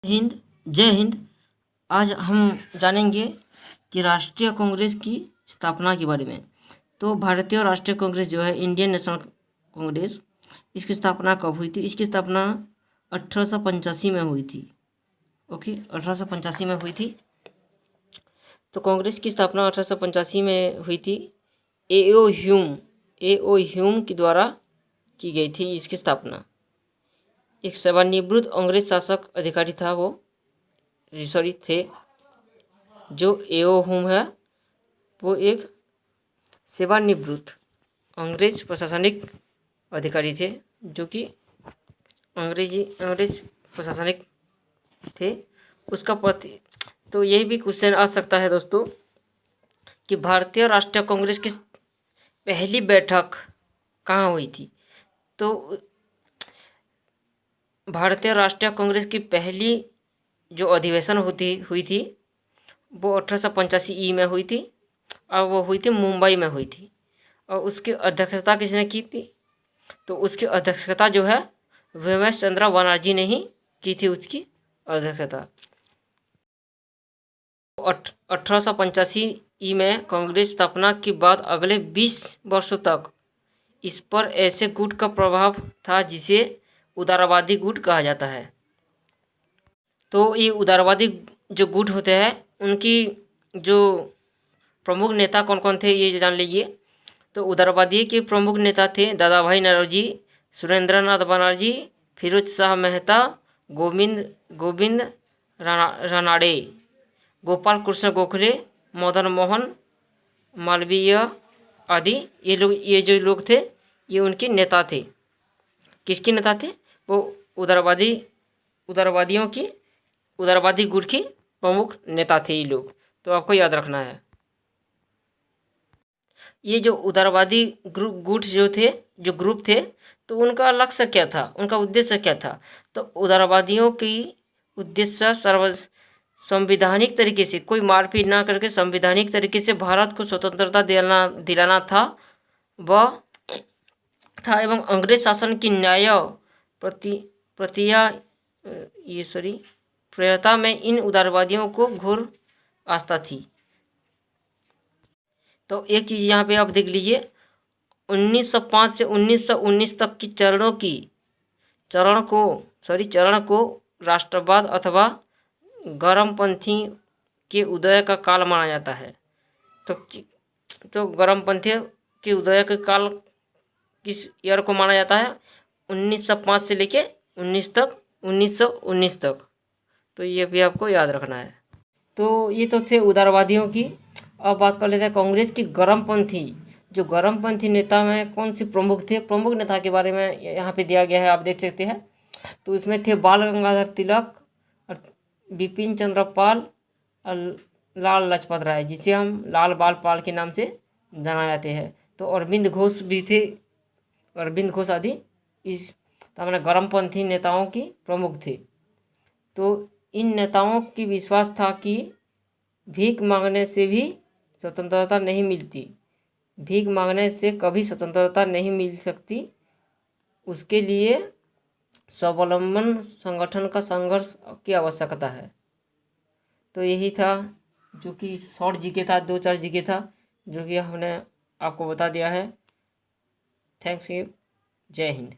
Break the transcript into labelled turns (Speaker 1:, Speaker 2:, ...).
Speaker 1: हिंद जय हिंद। आज हम जानेंगे कि राष्ट्रीय कांग्रेस की स्थापना के बारे में। तो भारतीय राष्ट्रीय कांग्रेस जो है इंडियन नेशनल कांग्रेस, इसकी स्थापना कब हुई थी? इसकी स्थापना 1885 में हुई थी। ओके, 1885 में हुई थी। तो कांग्रेस की स्थापना 1885 में हुई थी। ए ओ ह्यूम के द्वारा की गई थी इसकी स्थापना। एक सेवानिवृत्त अंग्रेज शासक अधिकारी था वो थे जो ए.ओ. ह्यूम है, वो एक सेवानिवृत्त अंग्रेज प्रशासनिक अधिकारी थे जो कि अंग्रेज प्रशासनिक थे। उसका तो यही भी क्वेश्चन आ सकता है दोस्तों कि भारतीय राष्ट्रीय कांग्रेस की पहली बैठक कहाँ हुई थी? तो भारतीय राष्ट्रीय कांग्रेस की पहली जो अधिवेशन हुई थी वो 1885 में हुई थी और वो हुई थी मुंबई में हुई थी। और उसकी अध्यक्षता किसने की थी? तो उसकी अध्यक्षता जो है वेमस चंद्र बनर्जी ने ही की थी। उसकी अध्यक्षता 1885 में कांग्रेस स्थापना के बाद अगले 20 वर्षों तक इस पर ऐसे गुट का प्रभाव था जिसे उदारवादी गुट कहा जाता है। तो ये उदारवादी जो गुट होते हैं उनकी जो प्रमुख नेता कौन कौन थे ये जान लीजिए। तो उदारवादी के प्रमुख नेता थे दादा भाई नौरोजी, सुरेंद्रनाथ बनर्जी, फिरोज शाह मेहता, गोविंद रानाडे, गोपाल कृष्ण गोखले, मदन मोहन मालवीय आदि। ये जो लोग थे ये उनके नेता थे। किसके नेता थे? वो उदारवादी गुट के प्रमुख नेता थे ये लोग। तो आपको याद रखना है। ये जो उदारवादी गुट जो ग्रुप थे, तो उनका लक्ष्य क्या था, उनका उद्देश्य क्या था? तो उदारवादियों की उद्देश्य संवैधानिक तरीके से, कोई मारपीट ना करके संवैधानिक तरीके से भारत को स्वतंत्रता दिलाना था एवं अंग्रेज शासन की न्याय प्रियता में इन उदारवादियों को घोर आस्था थी। तो एक चीज़ यहाँ पे आप देख लीजिए, 1905 से 1919 तक की चरण को राष्ट्रवाद अथवा गर्मपंथी के उदय का काल माना जाता है। तो गर्मपंथी के उदय का काल किस ईयर को माना जाता है? 1905 से लेके 1919 तक। तो ये भी आपको याद रखना है। तो ये तो थे उदारवादियों की। अब बात कर लेते हैं कांग्रेस की गर्मपंथी नेता में कौन से प्रमुख थे। प्रमुख नेता के बारे में यहाँ पे दिया गया है, आप देख सकते हैं। तो इसमें थे बाल गंगाधर तिलक, बिपिन चंद्र पाल और लाल लाजपत राय, जिसे हम लाल बाल पाल के नाम से जाना जाते हैं। तो अरविंद घोष भी थे, अरविंद घोष आदि इस मैंने गर्मपंथी नेताओं की प्रमुख थे। तो इन नेताओं की विश्वास था कि भीख मांगने से भी स्वतंत्रता नहीं मिलती, भीख मांगने से कभी स्वतंत्रता नहीं मिल सकती, उसके लिए स्वावलंबन संगठन का संघर्ष की आवश्यकता है। तो यही था जो कि शॉर्ट जीके था, 2-4 जीके था जो कि हमने आपको बता दिया है। Thanks you. जय हिंद।